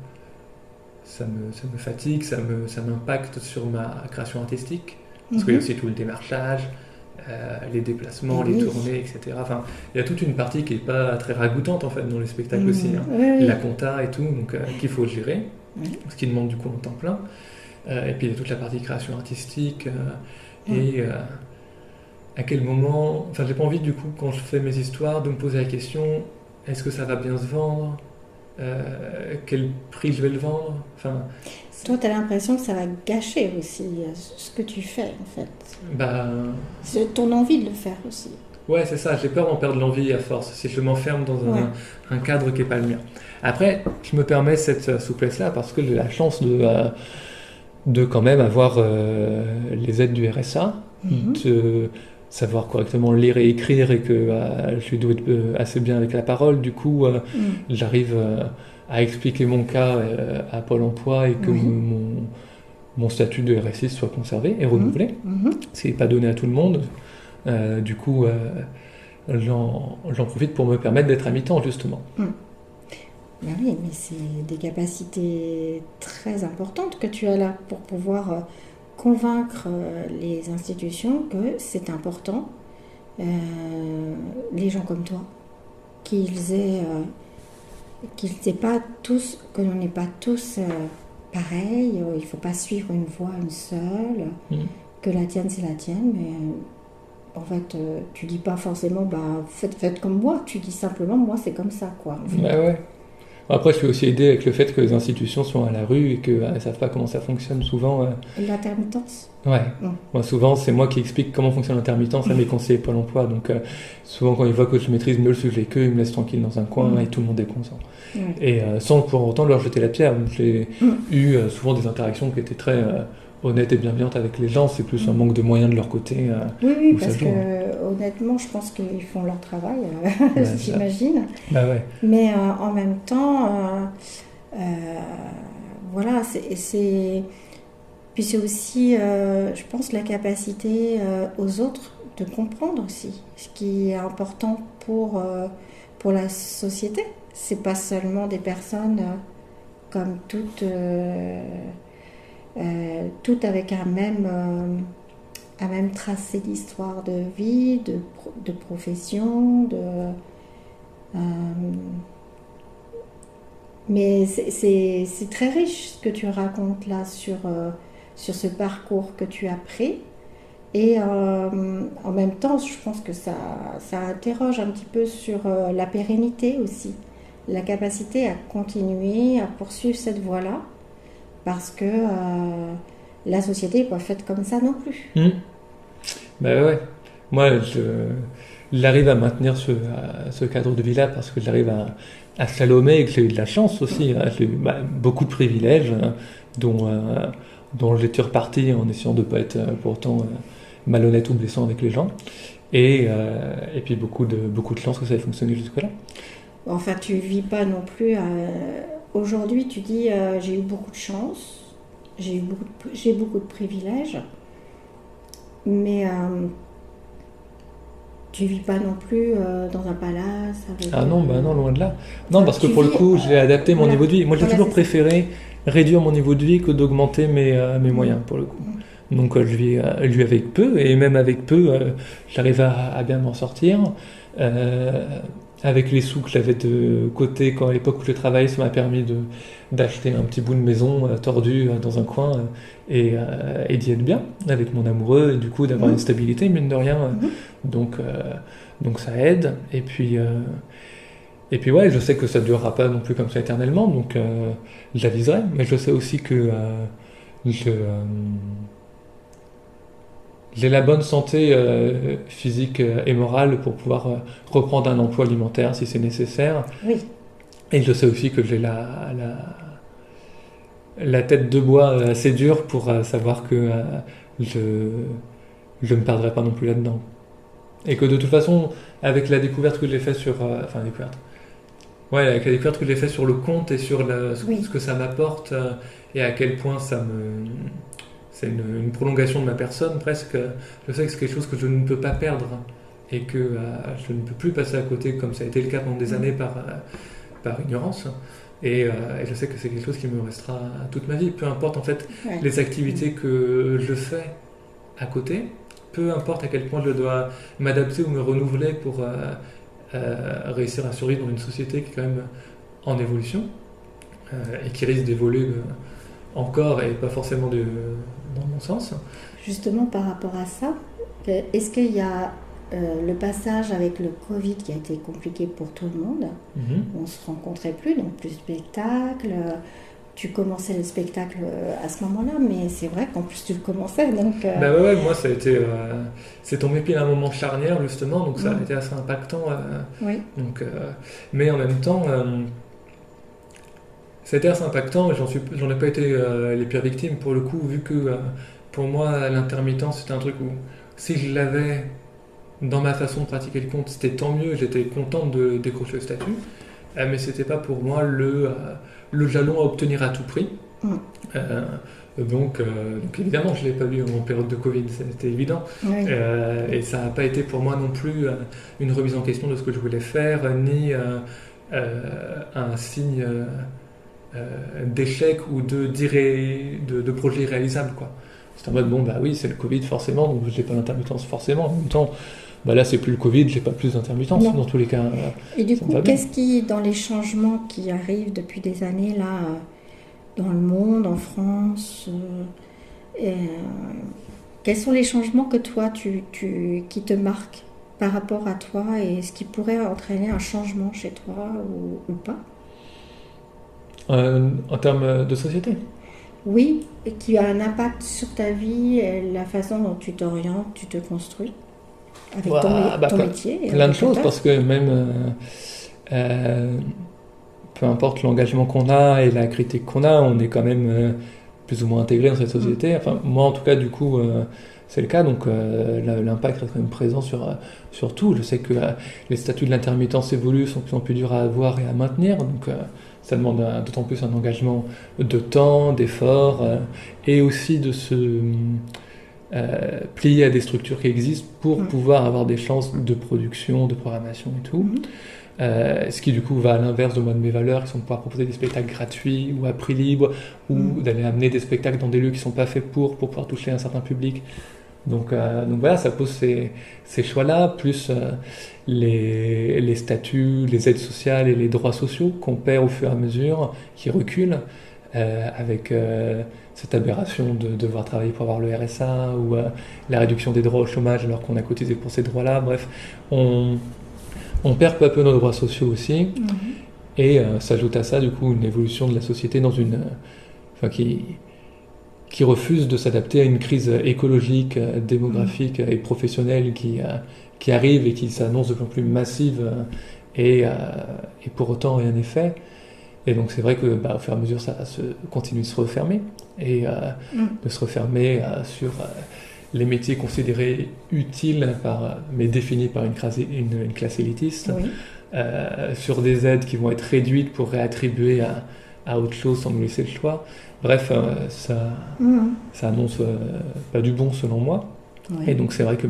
fatigue, ça m'impacte sur ma création artistique, parce qu'il y a aussi tout le démarchage, les déplacements, les tournées, etc. Enfin, il y a toute une partie qui n'est pas très ragoûtante en fait dans les spectacles aussi, la compta et tout, donc qu'il faut gérer, ce qui demande du coup un temps plein. Et puis il y a toute la partie création artistique, et à quel moment, enfin j'ai pas envie du coup quand je fais mes histoires de me poser la question, est-ce que ça va bien se vendre, quel prix je vais le vendre, enfin. Toi, tu as l'impression que ça va gâcher aussi ce que tu fais, en fait. C'est ton envie de le faire aussi. Ouais, c'est ça. J'ai peur d'en perdre l'envie à force, si je m'enferme dans un cadre qui n'est pas le mien. Après, je me permets cette souplesse-là parce que j'ai la chance de quand même avoir les aides du RSA, de savoir correctement lire et écrire, et que je dois être assez bien avec la parole. Du coup, j'arrive à expliquer mon cas à Pôle emploi, et que mon statut de RSI soit conservé et renouvelé, ce qui n'est pas donné à tout le monde. Du coup, j'en profite pour me permettre d'être à mi-temps, justement. Ben oui, mais c'est des capacités très importantes que tu as là pour pouvoir convaincre les institutions que c'est important, les gens comme toi, qu'ils aient pas tous, que l'on n'est pas tous pareils, il ne faut pas suivre une voie, une seule, que la tienne c'est la tienne, mais en fait tu dis pas forcément faites comme moi, tu dis simplement moi c'est comme ça, quoi. En fait. Bah ouais. Après, je suis aussi aidé avec le fait que les institutions sont à la rue et qu'elles ne savent pas comment ça fonctionne souvent. L'intermittence. Ouais. Moi, souvent, c'est moi qui explique comment fonctionne l'intermittence à mes conseillers Pôle emploi. Donc, souvent, quand ils voient que je maîtrise mieux le sujet qu'eux, ils me laissent tranquille dans un coin et tout le monde est content. Et sans pour autant leur jeter la pierre. J'ai eu souvent des interactions qui étaient très honnêtes et bienveillantes avec les gens. C'est plus un manque de moyens de leur côté. Oui, parce que honnêtement, je pense qu'ils font leur travail, j'imagine. Bah ouais. Mais en même temps, voilà, puis c'est aussi, je pense, la capacité aux autres de comprendre aussi ce qui est important pour la société. C'est pas seulement des personnes comme toutes avec un même tracé d'histoire de vie, de profession, mais c'est très riche ce que tu racontes là sur ce parcours que tu as pris, et en même temps je pense que ça interroge un petit peu sur la pérennité aussi, la capacité à continuer, à poursuivre cette voie-là, parce que la société n'est pas faite comme ça non plus. Ben ouais, moi j'arrive à maintenir ce cadre de vie-là parce que j'arrive à slalomer, et que j'ai eu de la chance aussi. J'ai eu beaucoup de privilèges dont j'étais reparti en essayant de ne pas être pour autant malhonnête ou blessant avec les gens. Et puis beaucoup de chance que ça ait fonctionné jusque-là. Enfin, tu ne vis pas non plus... Aujourd'hui, tu dis j'ai eu beaucoup de chance, j'ai beaucoup de privilèges, mais tu vis pas non plus dans un palace avec... Ah non, non, loin de là. Non, parce que pour le coup, j'ai adapté mon niveau de vie. Moi, j'ai toujours préféré réduire mon niveau de vie que d'augmenter mes moyens, pour le coup. Donc je vis avec peu, et même avec peu, j'arrive à bien m'en sortir. Avec les sous que j'avais de côté à l'époque où je travaillais, ça m'a permis d'acheter un petit bout de maison tordu dans un coin et d'y être bien avec mon amoureux, et du coup d'avoir une stabilité, mine de rien. Donc, donc ça aide. Et puis ouais, je sais que ça ne durera pas non plus comme ça éternellement, donc j'aviserai. Mais je sais aussi que j'ai la bonne santé physique et morale pour pouvoir reprendre un emploi alimentaire si c'est nécessaire. Oui. Et je sais aussi que j'ai la tête de bois assez dure pour savoir que je ne me perdrai pas non plus là-dedans. Et que de toute façon, avec la découverte que j'ai faite sur... avec la découverte que j'ai faite sur le compte et sur ce que ça m'apporte et à quel point c'est une prolongation de ma personne presque. Je sais que c'est quelque chose que je ne peux pas perdre et que je ne peux plus passer à côté comme ça a été le cas pendant des années par ignorance. Et je sais que c'est quelque chose qui me restera toute ma vie. Peu importe en fait les activités que je fais à côté, peu importe à quel point je dois m'adapter ou me renouveler pour réussir à survivre dans une société qui est quand même en évolution et qui risque d'évoluer encore et pas forcément dans mon sens. Justement par rapport à ça, est-ce qu'il y a le passage avec le Covid qui a été compliqué pour tout le monde, on ne se rencontrait plus, donc plus de spectacles, tu commençais le spectacle à ce moment-là, mais c'est vrai qu'en plus tu le commençais, donc... moi ça a été... c'est tombé pile à un moment charnière justement, donc ça a été assez impactant. Donc, mais en même temps... C'était assez impactant et j'en ai pas été les pires victimes pour le coup, vu que pour moi l'intermittence c'était un truc où si je l'avais dans ma façon de pratiquer le conte, c'était tant mieux, j'étais content de décrocher le statut, mais c'était pas pour moi le jalon à obtenir à tout prix. Donc évidemment je l'ai pas eu en période de Covid, c'était évident, et ça n'a pas été pour moi non plus une remise en question de ce que je voulais faire, ni un signe d'échec ou de projet irréalisable, quoi. C'est en mode oui, c'est le Covid forcément, donc j'ai pas d'intermittence forcément. En même temps, là c'est plus le Covid, j'ai pas plus d'intermittence dans tous les cas. Et du coup, qu'est-ce qui, dans les changements qui arrivent depuis des années là, dans le monde, en France, quels sont les changements que toi qui te marquent par rapport à toi et ce qui pourrait entraîner un changement chez toi ou pas? En termes de société? Oui, et qui a un impact sur ta vie, et la façon dont tu t'orientes, tu te construis avec ton métier. Plein de choses, parce que même peu importe l'engagement qu'on a et la critique qu'on a, on est quand même plus ou moins intégré dans cette société. Enfin, moi en tout cas, du coup, c'est le cas, donc l'impact reste quand même présent sur tout. Je sais que les statuts de l'intermittence évoluent, sont de plus en plus durs à avoir et à maintenir, donc ça demande d'autant plus un engagement de temps, d'effort, et aussi de se plier à des structures qui existent pour pouvoir avoir des chances de production, de programmation et tout. Ce qui du coup va à l'inverse de moi de mes valeurs, qui sont de pouvoir proposer des spectacles gratuits ou à prix libre, ou d'aller amener des spectacles dans des lieux qui ne sont pas faits pour pouvoir toucher un certain public. Donc voilà, ça pose ces choix-là, plus les statuts, les aides sociales et les droits sociaux qu'on perd au fur et à mesure, qui reculent, avec cette aberration de devoir travailler pour avoir le RSA, ou la réduction des droits au chômage alors qu'on a cotisé pour ces droits-là. Bref, on perd peu à peu nos droits sociaux aussi, et s'ajoute à ça du coup une évolution de la société qui refuse de s'adapter à une crise écologique, démographique et professionnelle qui arrive et qui s'annonce de plus en plus massive, et pour autant rien n'est fait. Et donc c'est vrai que au fur et à mesure ça continue de se refermer, et de se refermer sur les métiers considérés utiles mais définis par une classe élitiste, sur des aides qui vont être réduites pour réattribuer à autre chose sans nous laisser le choix. Bref, ça annonce pas du bon selon moi. Oui. Et donc c'est vrai que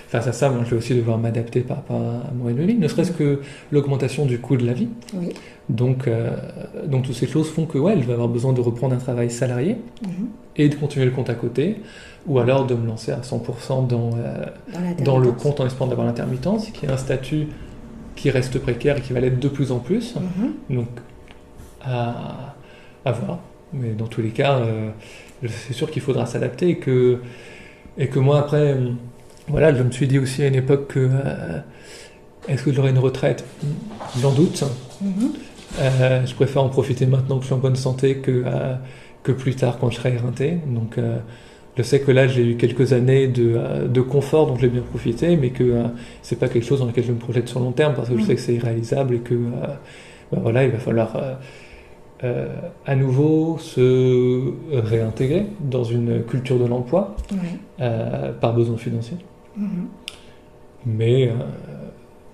face à ça, moi, je vais aussi devoir m'adapter par rapport à mon rythme de vie, ne serait-ce que l'augmentation du coût de la vie. Oui. Donc toutes ces choses font que je vais avoir besoin de reprendre un travail salarié Mhm. et de continuer le compte à côté, ou alors de me lancer à 100% dans le l'intermittence. compte en espérant d'avoir l'intermittence, qui est un statut qui reste précaire et qui va l'être de plus en plus. Mhm. Donc à voir. Mais dans tous les cas, c'est sûr qu'il faudra s'adapter et que moi après, voilà, je me suis dit aussi à une époque que est-ce que j'aurai une retraite? J'en doute. Mhm. Je préfère en profiter maintenant que je suis en bonne santé que plus tard quand je serai éreinté. Donc je sais que là j'ai eu quelques années de confort dont j'ai bien profité, mais que c'est pas quelque chose dans lequel je me projette sur long terme parce que je sais que c'est irréalisable et que voilà, il va falloir à nouveau se réintégrer dans une culture de l'emploi Oui. par besoin financier. Mhm. Mais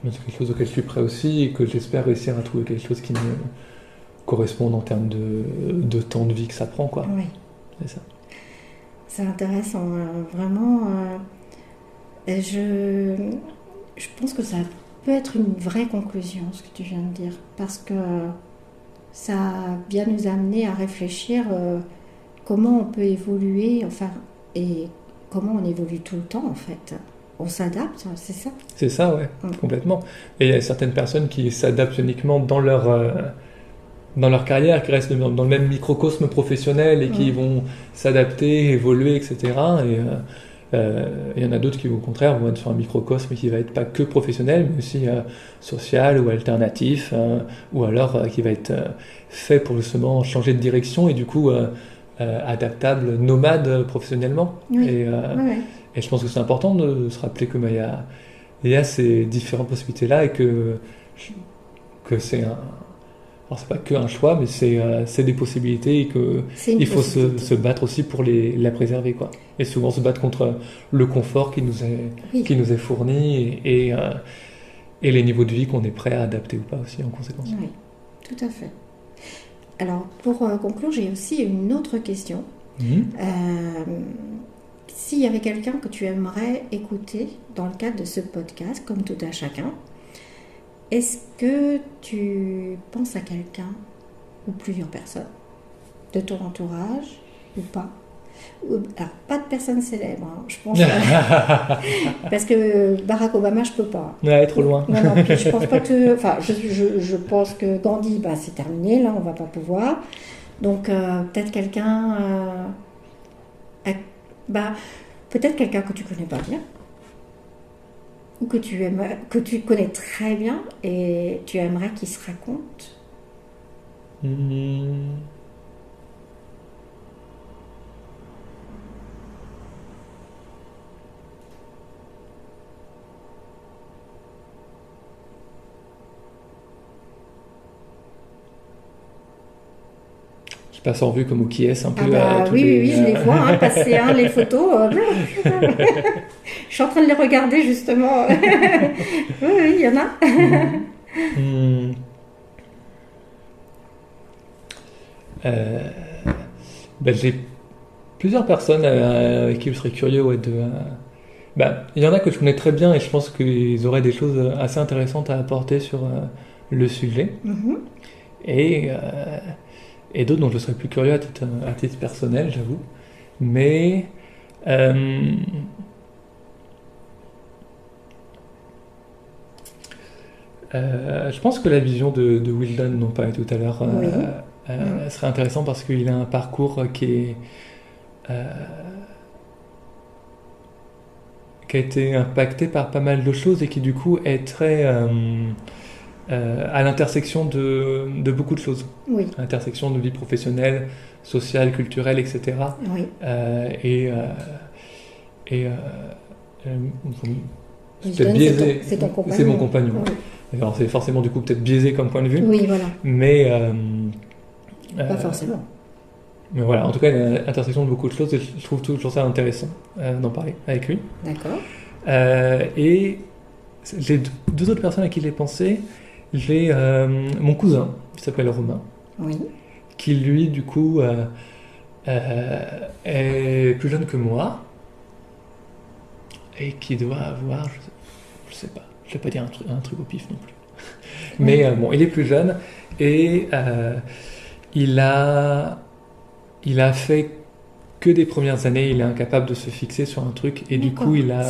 c'est quelque chose auquel je suis prêt aussi et que j'espère réussir à trouver quelque chose qui me corresponde en termes de temps de vie que ça prend, quoi. Oui. C'est ça. C'est intéressant, vraiment. Je pense que ça peut être une vraie conclusion, ce que tu viens de dire, parce que ça a bien nous amener à réfléchir comment on peut évoluer, enfin, et comment on évolue tout le temps, en fait. On s'adapte, c'est ça? C'est ça, ouais, complètement. Et il y a certaines personnes qui s'adaptent uniquement dans leur carrière, qui restent dans le même microcosme professionnel et qui vont s'adapter, évoluer, etc. Et il y en a d'autres qui, au contraire, vont être sur un microcosme qui va être pas que professionnel, mais aussi social ou alternatif, ou alors qui va être fait pour justement changer de direction et du coup adaptable, nomade professionnellement. Oui. Et je pense que c'est important de se rappeler que il y a ces différentes possibilités-là et que c'est alors c'est pas que un choix, mais c'est des possibilités et qu'il faut se battre aussi pour la préserver, quoi. Et souvent se battre contre le confort qui nous est fourni et les niveaux de vie qu'on est prêt à adapter ou pas aussi en conséquence. Oui, tout à fait. Alors pour conclure, j'ai aussi une autre question. S'il y avait quelqu'un que tu aimerais écouter dans le cadre de ce podcast, comme tout à chacun, est-ce que tu penses à quelqu'un ou plusieurs personnes de ton entourage ou pas? Alors, pas de personnes célèbres, hein, je pense. Parce que Barack Obama, je peux pas. Ouais, trop loin. Non, puis je pense pas que. Enfin, je pense que Gandhi, c'est terminé, là, on va pas pouvoir. Donc, peut-être quelqu'un. Peut-être quelqu'un que tu connais pas bien. Ou que tu connais très bien et tu aimerais qu'il se raconte. Je passe en vue comme au qui est un peu. Oui, je les vois passer les photos. Je suis en train de les regarder justement. Oui, il y en a. J'ai plusieurs personnes avec qui je serais curieux il y en a que je connais très bien et je pense qu'ils auraient des choses assez intéressantes à apporter sur le sujet. Et d'autres dont je serais plus curieux à titre personnel, j'avoue. Mais je pense que la vision de Wildon, dont on parlait tout à l'heure, serait intéressant parce qu'il a un parcours qui a été impacté par pas mal de choses et qui du coup est très à l'intersection de beaucoup de choses. Oui. À l'intersection de vie professionnelle, sociale, culturelle, etc. Oui. C'est peut-être biaisé. C'est ton compagnon. C'est mon compagnon. Oui. Alors c'est forcément du coup peut-être biaisé comme point de vue. Oui, voilà. Mais pas forcément. Mais voilà, en tout cas, il y a l'intersection de beaucoup de choses et je trouve toujours ça intéressant d'en parler avec lui. D'accord. Et j'ai deux autres personnes à qui j'ai pensé. J'ai mon cousin, qui s'appelle Romain, qui lui, du coup, est plus jeune que moi. et qui doit avoir, je sais pas, je vais pas dire un truc au pif non plus. Mais bon, il est plus jeune et il a fait que des premières années, il est incapable de se fixer sur un truc et du coup il a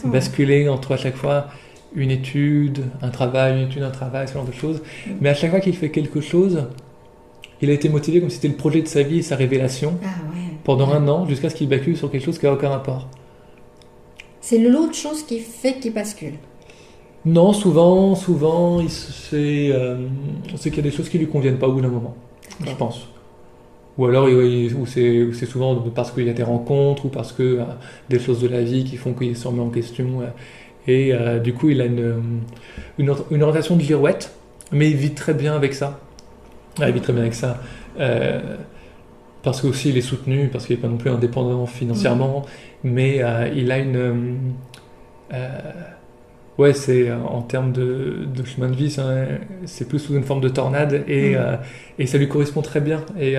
basculé entre à chaque fois une étude, un travail, ce genre de choses. Mais à chaque fois qu'il fait quelque chose, il a été motivé comme si c'était le projet de sa vie et sa révélation pendant un an jusqu'à ce qu'il bascule sur quelque chose qui n'a aucun rapport. C'est l'autre chose qui fait qu'il bascule. Non, souvent, c'est qu'il y a des choses qui lui conviennent pas au bout d'un moment, je pense. Ou alors, ou c'est souvent parce qu'il y a des rencontres ou parce que des choses de la vie qui font qu'il se remet en question. Et du coup, il a une orientation de girouette, mais il vit très bien avec ça. Parce qu'aussi il est soutenu, parce qu'il n'est pas non plus indépendant financièrement, mais il a une... c'est en termes de chemin de vie, c'est plus sous une forme de tornade et ça lui correspond très bien. Et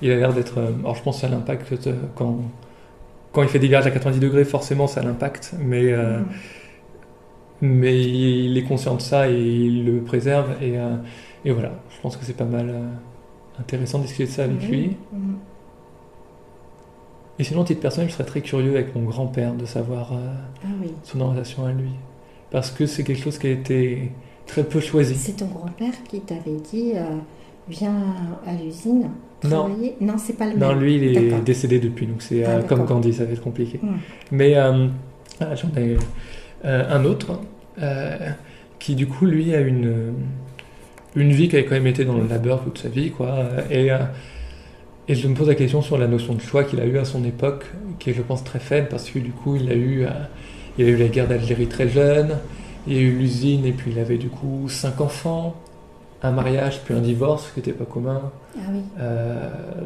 il a l'air d'être... alors je pense que ça l'impacte quand il fait des virages à 90 degrés, forcément ça l'impacte, mais il est conscient de ça et il le préserve. Et voilà, je pense que c'est pas mal intéressant de discuter de ça avec lui. Et sinon, titre personnel, je serais très curieux avec mon grand-père de savoir son orientation à lui. Parce que c'est quelque chose qui a été très peu choisi. C'est ton grand-père qui t'avait dit viens à l'usine travailler ? Non, c'est pas le même. Non, lui, il est décédé depuis, donc c'est comme Gandhi, ça va être compliqué. Mais j'en ai un autre qui, du coup, lui, a une vie qui a quand même été dans le labeur toute sa vie, quoi. Et je me pose la question sur la notion de choix qu'il a eu à son époque, qui est, je pense, très faible, parce que du coup, il a eu la guerre d'Algérie très jeune, il y a eu l'usine, et puis il avait du coup 5 enfants, un mariage, puis un divorce, ce qui n'était pas commun.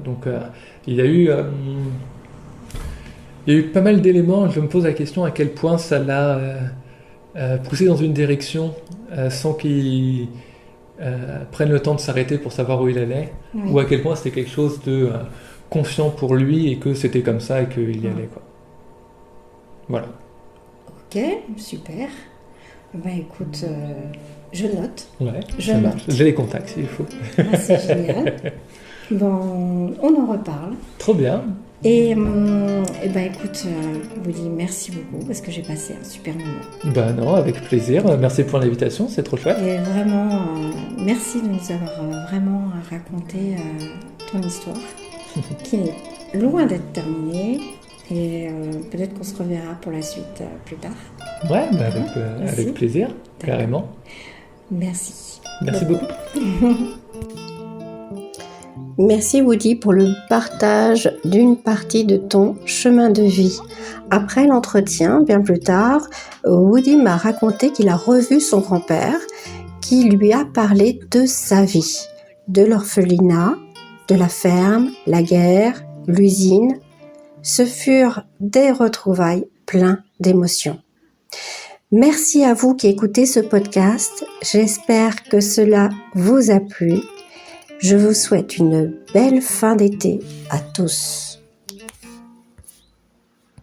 Donc, il y a eu pas mal d'éléments. Je me pose la question à quel point ça l'a poussé dans une direction sans qu'il prenne le temps de s'arrêter pour savoir où il allait, ou à quel point c'était quelque chose de confiant pour lui et que c'était comme ça et qu'il y allait, quoi. Voilà. Ok, super. Écoute, je note. Ouais, ça marche. J'ai les contacts s'il faut. C'est génial. Bon, on en reparle. Trop bien. Et écoute, Woody, merci beaucoup parce que j'ai passé un super moment. Non, avec plaisir. Merci pour l'invitation, c'est trop chouette. Et vraiment, merci de nous avoir vraiment raconté ton histoire, qui est loin d'être terminée. Et peut-être qu'on se reverra pour la suite plus tard. Ouais, avec plaisir, carrément. Merci. Merci beaucoup. Merci Woody pour le partage d'une partie de ton chemin de vie. Après l'entretien, bien plus tard, Woody m'a raconté qu'il a revu son grand-père qui lui a parlé de sa vie, de l'orphelinat, de la ferme, la guerre, l'usine. Ce furent des retrouvailles pleines d'émotions. Merci à vous qui écoutez ce podcast. J'espère que cela vous a plu. Je vous souhaite une belle fin d'été à tous.